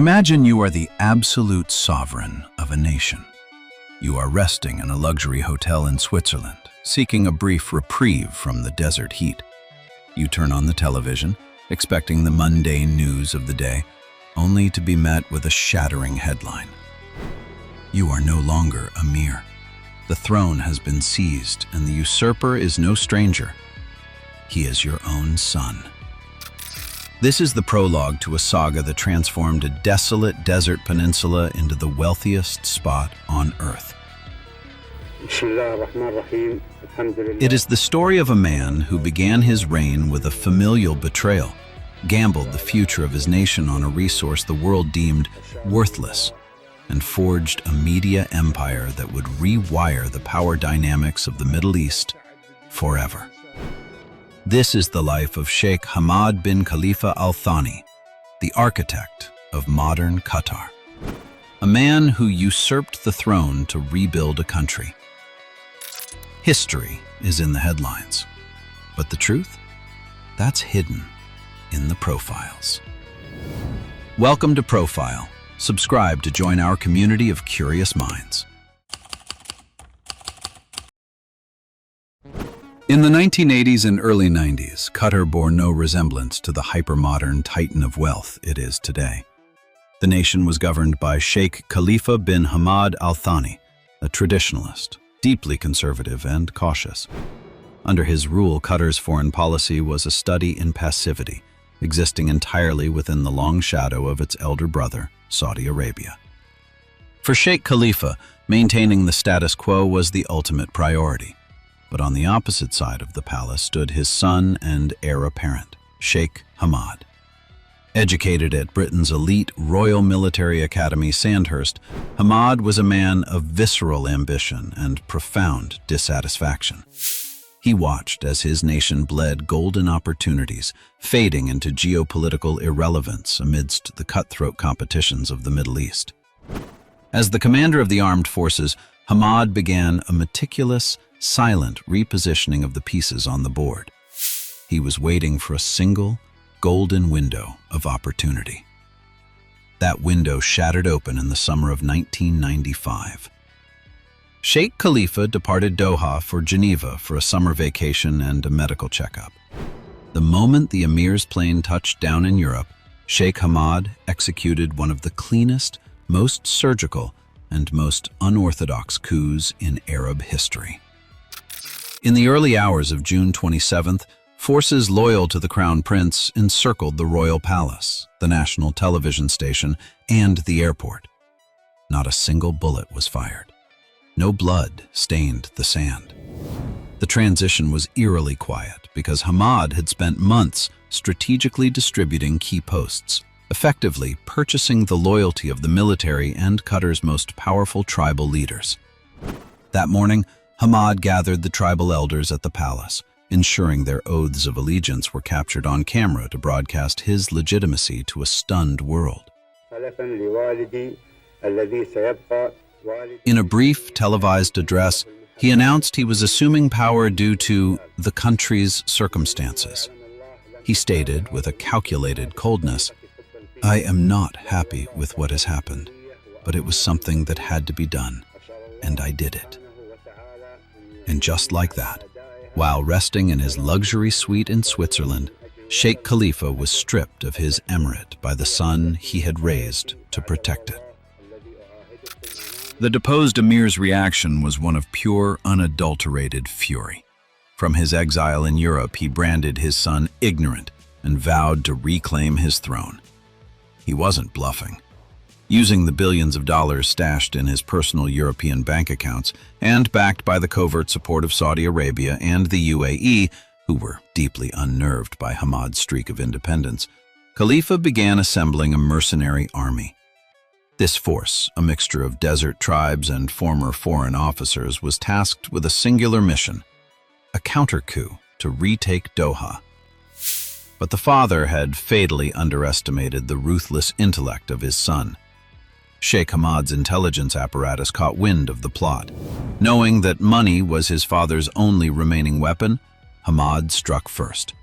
Imagine you are the absolute sovereign of a nation. You are resting in a luxury hotel in Switzerland, seeking a brief reprieve from the desert heat. You turn on the television, expecting the mundane news of the day, only to be met with a shattering headline. You are no longer emir. The throne has been seized, and the usurper is no stranger. He is your own son. This is the prologue to a saga that transformed a desolate desert peninsula into the wealthiest spot on earth. It is the story of a man who began his reign with a familial betrayal, gambled the future of his nation on a resource the world deemed worthless, and forged a media empire that would rewire the power dynamics of the Middle East forever. This is the life of Sheikh Hamad bin Khalifa al-Thani, the architect of modern Qatar, a man who usurped the throne to rebuild a country. History is in the headlines, but the truth? That's hidden in the profiles. Welcome to Profile. Subscribe to join our community of curious minds. In the 1980s and early 90s, Qatar bore no resemblance to the hypermodern titan of wealth it is today. The nation was governed by Sheikh Khalifa bin Hamad al-Thani, a traditionalist, deeply conservative and cautious. Under his rule, Qatar's foreign policy was a study in passivity, existing entirely within the long shadow of its elder brother, Saudi Arabia. For Sheikh Khalifa, maintaining the status quo was the ultimate priority. But on the opposite side of the palace stood his son and heir apparent, Sheikh Hamad. Educated at Britain's elite Royal Military Academy, Sandhurst, Hamad was a man of visceral ambition and profound dissatisfaction. He watched as his nation bled golden opportunities, fading into geopolitical irrelevance amidst the cutthroat competitions of the Middle East. As the commander of the armed forces, Hamad began a meticulous, silent repositioning of the pieces on the board. He was waiting for a single, golden window of opportunity. That window shattered open in the summer of 1995. Sheikh Khalifa departed Doha for Geneva for a summer vacation and a medical checkup. The moment the emir's plane touched down in Europe, Sheikh Hamad executed one of the cleanest, most surgical, and most unorthodox coups in Arab history. In the early hours of June 27th, forces loyal to the Crown Prince encircled the royal palace, the national television station, and the airport. Not a single bullet was fired. No blood stained the sand. The transition was eerily quiet because Hamad had spent months strategically distributing key posts, effectively purchasing the loyalty of the military and Qatar's most powerful tribal leaders. That morning, Hamad gathered the tribal elders at the palace, ensuring their oaths of allegiance were captured on camera to broadcast his legitimacy to a stunned world. In a brief, televised address, he announced he was assuming power due to the country's circumstances. He stated with a calculated coldness, "I am not happy with what has happened, but it was something that had to be done, and I did it." And just like that, while resting in his luxury suite in Switzerland, Sheikh Khalifa was stripped of his emirate by the son he had raised to protect it. The deposed emir's reaction was one of pure, unadulterated fury. From his exile in Europe, he branded his son ignorant and vowed to reclaim his throne. He wasn't bluffing. Using the billions of dollars stashed in his personal European bank accounts and backed by the covert support of Saudi Arabia and the UAE, who were deeply unnerved by Hamad's streak of independence, Khalifa began assembling a mercenary army. This force, a mixture of desert tribes and former foreign officers, was tasked with a singular mission, a counter-coup to retake Doha. But the father had fatally underestimated the ruthless intellect of his son. Sheikh Hamad's intelligence apparatus caught wind of the plot. Knowing that money was his father's only remaining weapon, Hamad struck first.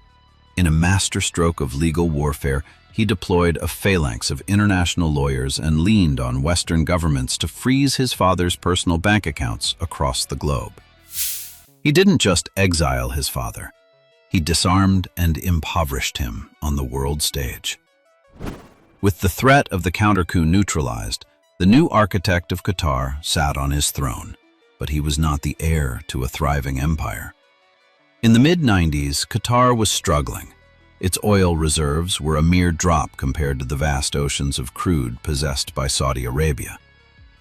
In a masterstroke of legal warfare, he deployed a phalanx of international lawyers and leaned on Western governments to freeze his father's personal bank accounts across the globe. He didn't just exile his father, he disarmed and impoverished him on the world stage. With the threat of the counter-coup neutralized, the new architect of Qatar sat on his throne, but he was not the heir to a thriving empire. In the mid-90s, Qatar was struggling. Its oil reserves were a mere drop compared to the vast oceans of crude possessed by Saudi Arabia.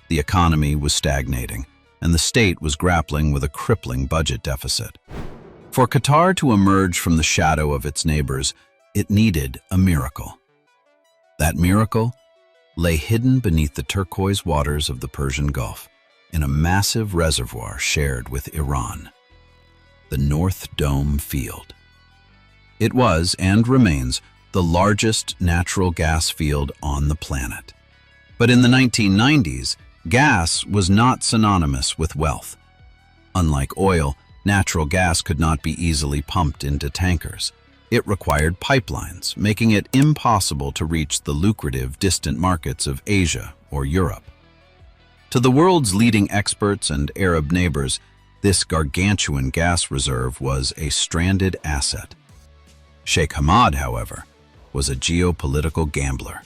The economy was stagnating, and the state was grappling with a crippling budget deficit. For Qatar to emerge from the shadow of its neighbors, it needed a miracle. That miracle lay hidden beneath the turquoise waters of the Persian Gulf, in a massive reservoir shared with Iran, the North Dome Field. It was, and remains, the largest natural gas field on the planet. But in the 1990s, gas was not synonymous with wealth. Unlike oil, natural gas could not be easily pumped into tankers. It required pipelines, making it impossible to reach the lucrative distant markets of Asia or Europe. To the world's leading experts and Arab neighbors, this gargantuan gas reserve was a stranded asset. Sheikh Hamad, however, was a geopolitical gambler.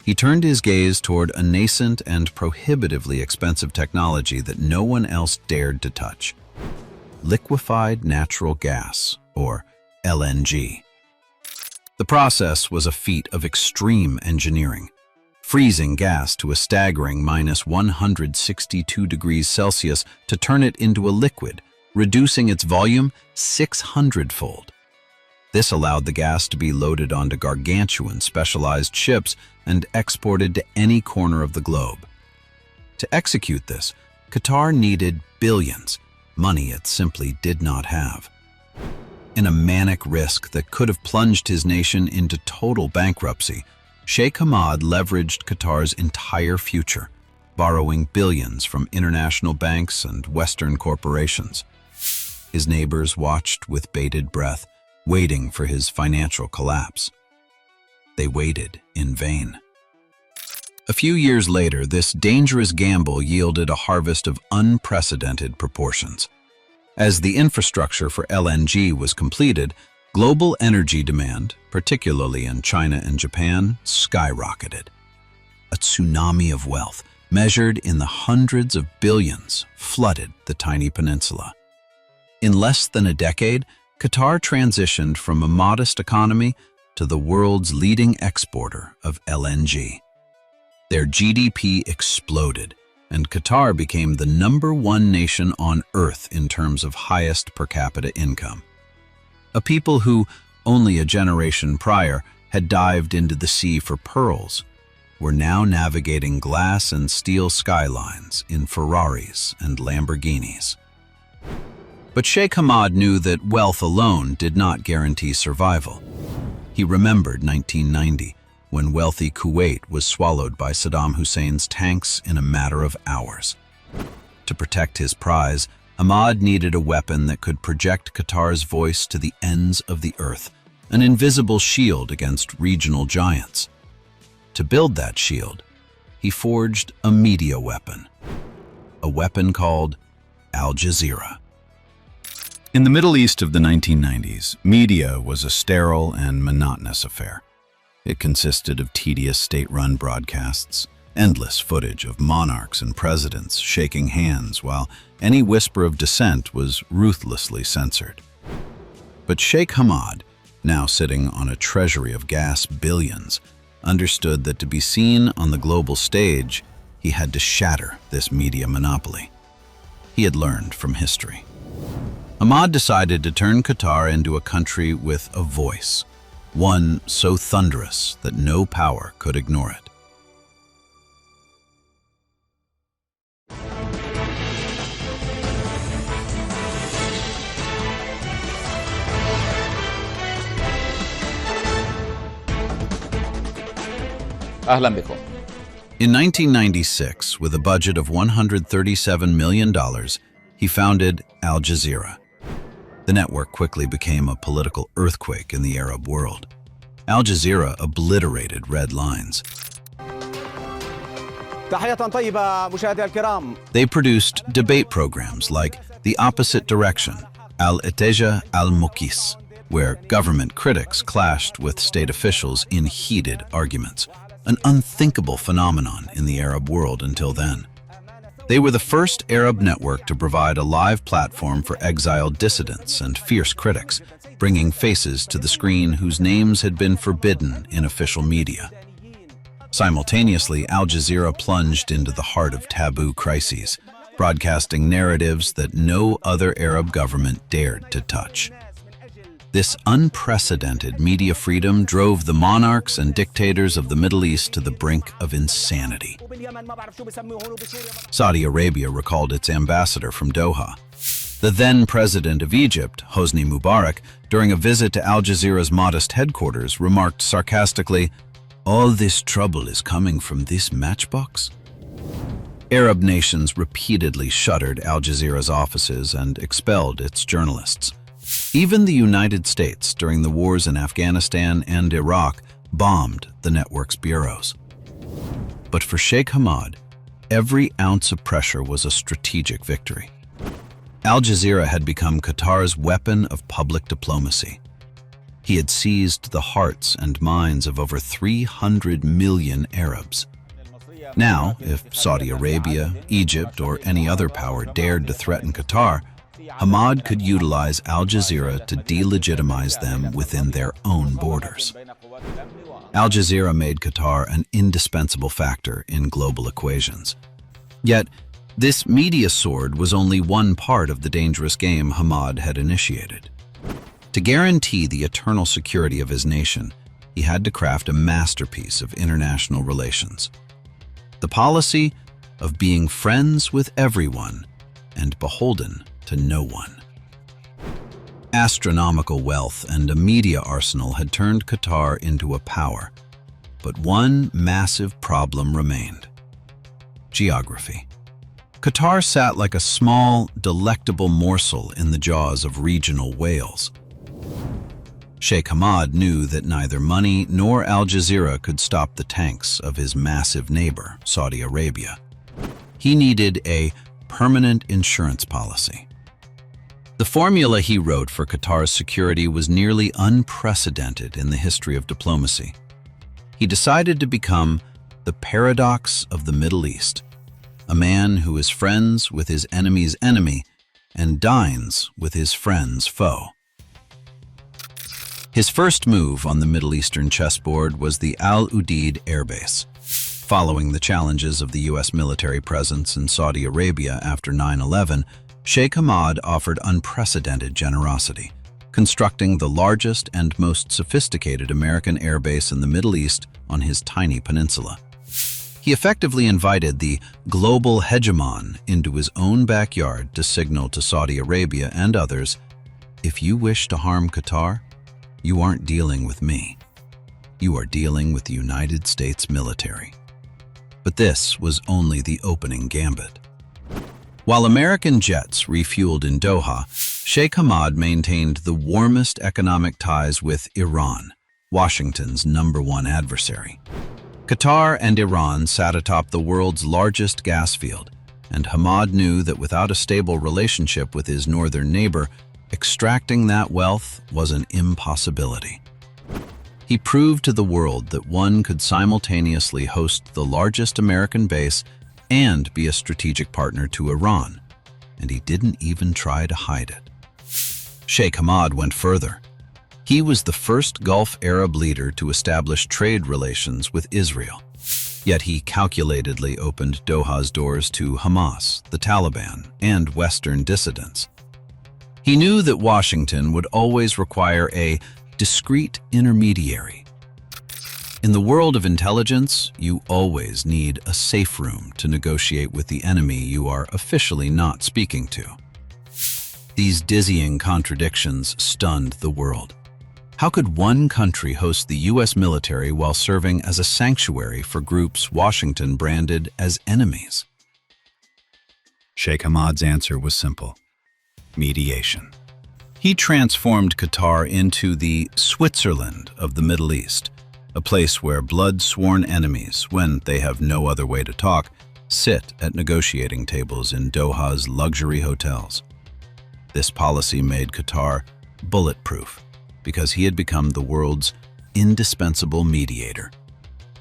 He turned his gaze toward a nascent and prohibitively expensive technology that no one else dared to touch: liquefied natural gas, or LNG. The process was a feat of extreme engineering, freezing gas to a staggering -162 degrees Celsius to turn it into a liquid, reducing its volume 600-fold. This allowed the gas to be loaded onto gargantuan specialized ships and exported to any corner of the globe. To execute this, Qatar needed billions, money it simply did not have. In a manic risk that could have plunged his nation into total bankruptcy, Sheikh Hamad leveraged Qatar's entire future, borrowing billions from international banks and Western corporations. His neighbors watched with bated breath, waiting for his financial collapse. They waited in vain. A few years later, this dangerous gamble yielded a harvest of unprecedented proportions. As the infrastructure for LNG was completed, global energy demand, particularly in China and Japan, skyrocketed. A tsunami of wealth, measured in the hundreds of billions, flooded the tiny peninsula. In less than a decade, Qatar transitioned from a modest economy to the world's leading exporter of LNG. Their GDP exploded, and Qatar became the #1 nation on Earth in terms of highest per capita income. A people who, only a generation prior, had dived into the sea for pearls, were now navigating glass and steel skylines in Ferraris and Lamborghinis. But Sheikh Hamad knew that wealth alone did not guarantee survival. He remembered 1990, when wealthy Kuwait was swallowed by Saddam Hussein's tanks in a matter of hours. To protect his prize, Hamad needed a weapon that could project Qatar's voice to the ends of the earth, an invisible shield against regional giants. To build that shield, he forged a media weapon, a weapon called Al Jazeera. In the Middle East of the 1990s, media was a sterile and monotonous affair. It consisted of tedious state-run broadcasts, endless footage of monarchs and presidents shaking hands, while any whisper of dissent was ruthlessly censored. But Sheikh Hamad, now sitting on a treasury of gas billions, understood that to be seen on the global stage, he had to shatter this media monopoly. He had learned from history. Hamad decided to turn Qatar into a country with a voice, one so thunderous that no power could ignore it. أهلا بكم. In 1996, with a budget of $137 million, he founded Al Jazeera. The network quickly became a political earthquake in the Arab world. Al Jazeera obliterated red lines. تحية طيبة مشاهدي الكرام. They produced debate programs like The Opposite Direction, Al-Iteja al-Mukis, where government critics clashed with state officials in heated arguments, an unthinkable phenomenon in the Arab world until then. They were the first Arab network to provide a live platform for exiled dissidents and fierce critics, bringing faces to the screen whose names had been forbidden in official media. Simultaneously, Al Jazeera plunged into the heart of taboo crises, broadcasting narratives that no other Arab government dared to touch. This unprecedented media freedom drove the monarchs and dictators of the Middle East to the brink of insanity. Saudi Arabia recalled its ambassador from Doha. The then president of Egypt, Hosni Mubarak, during a visit to Al Jazeera's modest headquarters, remarked sarcastically, "All this trouble is coming from this matchbox?" Arab nations repeatedly shuttered Al Jazeera's offices and expelled its journalists. Even the United States, during the wars in Afghanistan and Iraq, bombed the network's bureaus. But for Sheikh Hamad, every ounce of pressure was a strategic victory. Al Jazeera had become Qatar's weapon of public diplomacy. He had seized the hearts and minds of over 300 million Arabs. Now, if Saudi Arabia, Egypt, or any other power dared to threaten Qatar, Hamad could utilize Al Jazeera to delegitimize them within their own borders. Al Jazeera made Qatar an indispensable factor in global equations. Yet, this media sword was only one part of the dangerous game Hamad had initiated. To guarantee the eternal security of his nation, he had to craft a masterpiece of international relations. The policy of being friends with everyone and beholden to no one. Astronomical wealth and a media arsenal had turned Qatar into a power, but one massive problem remained: geography. Qatar sat like a small, delectable morsel in the jaws of regional whales. Sheikh Hamad knew that neither money nor Al Jazeera could stop the tanks of his massive neighbor, Saudi Arabia. He needed a permanent insurance policy. The formula he wrote for Qatar's security was nearly unprecedented in the history of diplomacy. He decided to become the paradox of the Middle East, a man who is friends with his enemy's enemy and dines with his friend's foe. His first move on the Middle Eastern chessboard was the Al Udeid airbase. Following the challenges of the U.S. military presence in Saudi Arabia after 9/11, Sheikh Hamad offered unprecedented generosity, constructing the largest and most sophisticated American airbase in the Middle East on his tiny peninsula. He effectively invited the global hegemon into his own backyard to signal to Saudi Arabia and others, "If you wish to harm Qatar, you aren't dealing with me. You are dealing with the United States military." But this was only the opening gambit. While American jets refueled in Doha, Sheikh Hamad maintained the warmest economic ties with Iran, Washington's #1 adversary. Qatar and Iran sat atop the world's largest gas field, and Hamad knew that without a stable relationship with his northern neighbor, extracting that wealth was an impossibility. He proved to the world that one could simultaneously host the largest American base and be a strategic partner to Iran, and he didn't even try to hide it. Sheikh Hamad went further. He was the first Gulf Arab leader to establish trade relations with Israel. Yet he calculatedly opened Doha's doors to Hamas, the Taliban, and Western dissidents. He knew that Washington would always require a discreet intermediary. In the world of intelligence, you always need a safe room to negotiate with the enemy you are officially not speaking to. These dizzying contradictions stunned the world. How could one country host the U.S. military while serving as a sanctuary for groups Washington branded as enemies? Sheikh Hamad's answer was simple: mediation. He transformed Qatar into the Switzerland of the Middle East, a place where blood-sworn enemies, when they have no other way to talk, sit at negotiating tables in Doha's luxury hotels. This policy made Qatar bulletproof because he had become the world's indispensable mediator.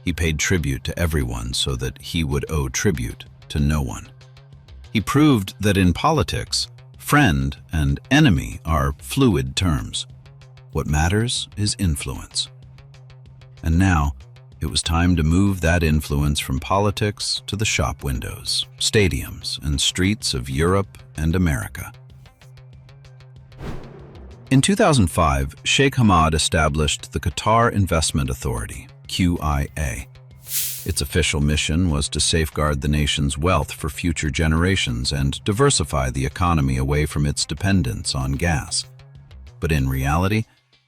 He paid tribute to everyone so that he would owe tribute to no one. He proved that in politics, friend and enemy are fluid terms. What matters is influence. And now, it was time to move that influence from politics to the shop windows, stadiums, and streets of Europe and America. In 2005, Sheikh Hamad established the Qatar Investment Authority, QIA. Its official mission was to safeguard the nation's wealth for future generations and diversify the economy away from its dependence on gas. But in reality,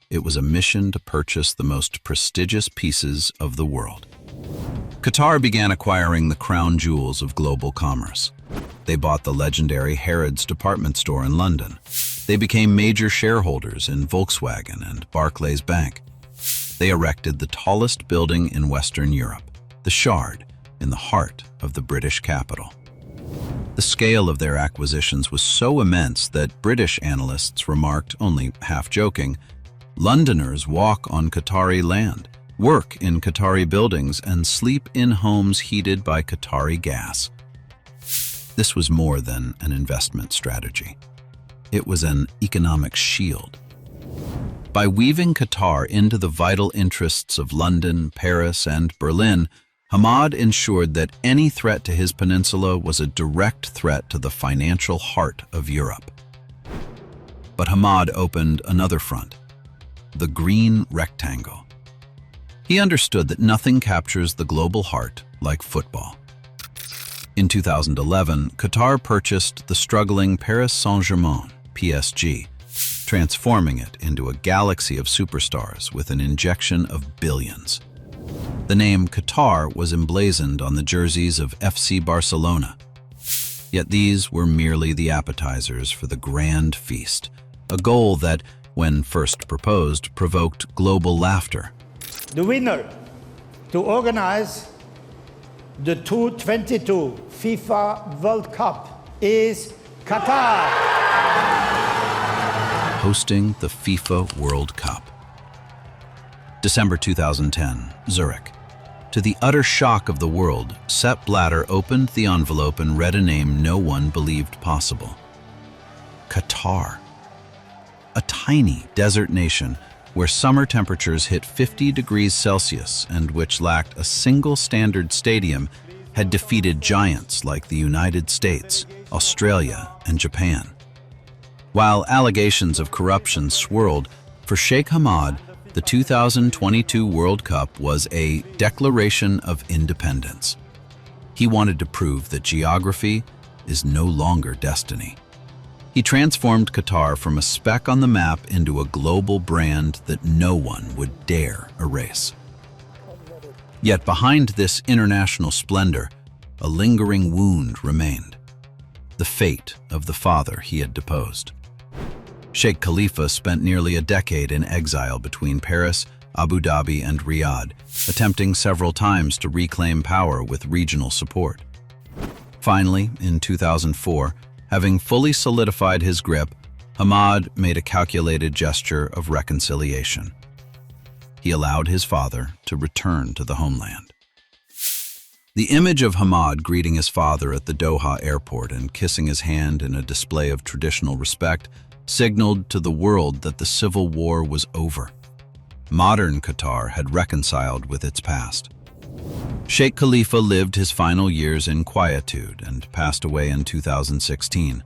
it was a mission to purchase the most prestigious pieces of the world. Qatar began acquiring the crown jewels of global commerce. They bought the legendary Harrods department store in London. They became major shareholders in Volkswagen and Barclays Bank. They erected the tallest building in Western Europe, the Shard, in the heart of the British capital. The scale of their acquisitions was so immense that British analysts remarked, only half joking, Londoners walk on Qatari land, work in Qatari buildings, and sleep in homes heated by Qatari gas. This was more than an investment strategy. It was an economic shield. By weaving Qatar into the vital interests of London, Paris, and Berlin, Hamad ensured that any threat to his peninsula was a direct threat to the financial heart of Europe. But Hamad opened another front, the green rectangle. He understood that nothing captures the global heart like football. In 2011, Qatar purchased the struggling Paris Saint-Germain, PSG, transforming it into a galaxy of superstars with an injection of billions. The name Qatar was emblazoned on the jerseys of FC Barcelona. Yet these were merely the appetizers for the grand feast, a goal that, when first proposed, provoked global laughter. The winner to organize the 2022 FIFA World Cup is Qatar. Hosting the FIFA World Cup. December 2010, Zurich. To the utter shock of the world, Sepp Blatter opened the envelope and read a name no one believed possible. Qatar. A tiny desert nation where summer temperatures hit 50 degrees Celsius and which lacked a single standard stadium, had defeated giants like the United States, Australia, and Japan. While allegations of corruption swirled, for Sheikh Hamad, the 2022 World Cup was a declaration of independence. He wanted to prove that geography is no longer destiny. He transformed Qatar from a speck on the map into a global brand that no one would dare erase. Yet behind this international splendor, a lingering wound remained: the fate of the father he had deposed. Sheikh Khalifa spent nearly a decade in exile between Paris, Abu Dhabi, and Riyadh, attempting several times to reclaim power with regional support. Finally, in 2004, having fully solidified his grip, Hamad made a calculated gesture of reconciliation. He allowed his father to return to the homeland. The image of Hamad greeting his father at the Doha airport and kissing his hand in a display of traditional respect signaled to the world that the civil war was over. Modern Qatar had reconciled with its past. Sheikh Khalifa lived his final years in quietude and passed away in 2016,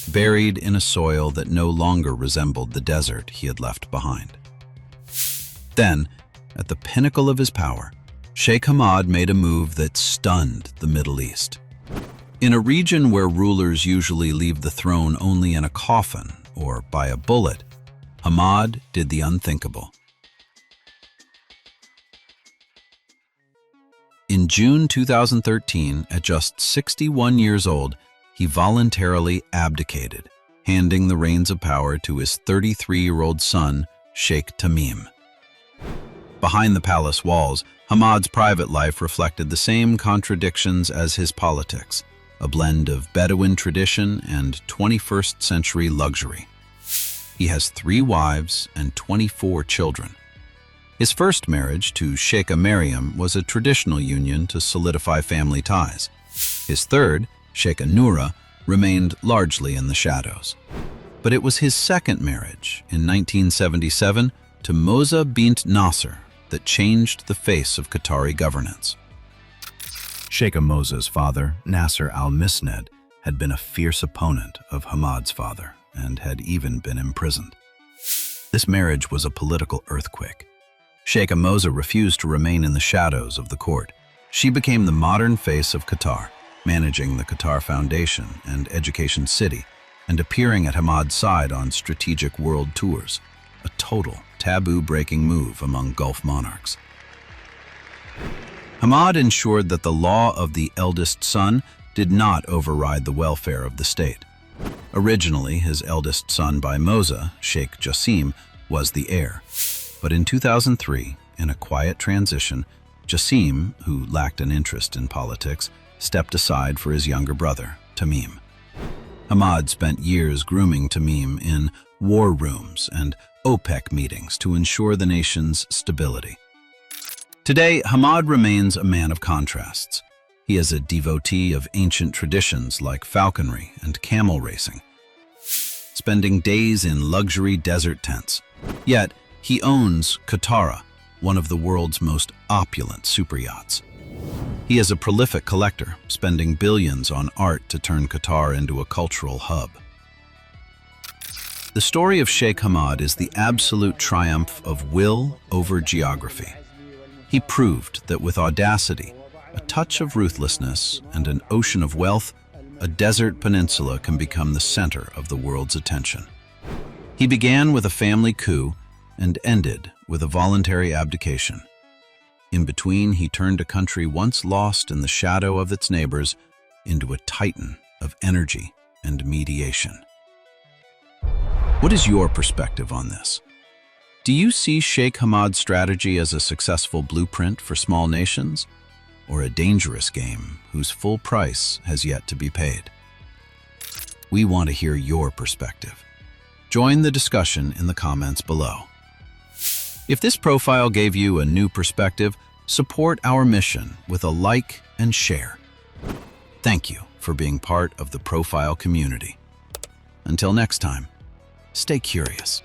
buried in a soil that no longer resembled the desert he had left behind. Then, at the pinnacle of his power, Sheikh Hamad made a move that stunned the Middle East. In a region where rulers usually leave the throne only in a coffin or by a bullet, Hamad did the unthinkable. In June 2013, at just 61 years old, he voluntarily abdicated, handing the reins of power to his 33-year-old son, Sheikh Tamim. Behind the palace walls, Hamad's private life reflected the same contradictions as his politics, a blend of Bedouin tradition and 21st century luxury. He has 3 wives and 24 children. His first marriage to Sheikha Maryam was a traditional union to solidify family ties. His third, Sheikha Noura, remained largely in the shadows. But it was his second marriage, in 1977, to Moza bint Nasser, that changed the face of Qatari governance. Sheikh Moza's father, Nasser al-Misned, had been a fierce opponent of Hamad's father and had even been imprisoned. This marriage was a political earthquake. Sheikh Moza refused to remain in the shadows of the court. She became the modern face of Qatar, managing the Qatar Foundation and Education City, and appearing at Hamad's side on strategic world tours, a total taboo-breaking move among Gulf monarchs. Hamad ensured that the law of the eldest son did not override the welfare of the state. Originally, his eldest son by Moza, Sheikh Jassim, was the heir. But in 2003, in a quiet transition, Jassim, who lacked an interest in politics, stepped aside for his younger brother, Tamim. Hamad spent years grooming Tamim in war rooms and OPEC meetings to ensure the nation's stability. Today, Hamad remains a man of contrasts. He is a devotee of ancient traditions like falconry and camel racing, spending days in luxury desert tents. Yet, he owns Qatar, one of the world's most opulent superyachts. He is a prolific collector, spending billions on art to turn Qatar into a cultural hub. The story of Sheikh Hamad is the absolute triumph of will over geography. He proved that with audacity, a touch of ruthlessness, and an ocean of wealth, a desert peninsula can become the center of the world's attention. He began with a family coup and ended with a voluntary abdication. In between, he turned a country once lost in the shadow of its neighbors into a titan of energy and mediation. What is your perspective on this? Do you see Sheikh Hamad's strategy as a successful blueprint for small nations, or a dangerous game whose full price has yet to be paid? We want to hear your perspective. Join the discussion in the comments below. If this profile gave you a new perspective, support our mission with a like and share. Thank you for being part of the Profile community. Until next time, stay curious.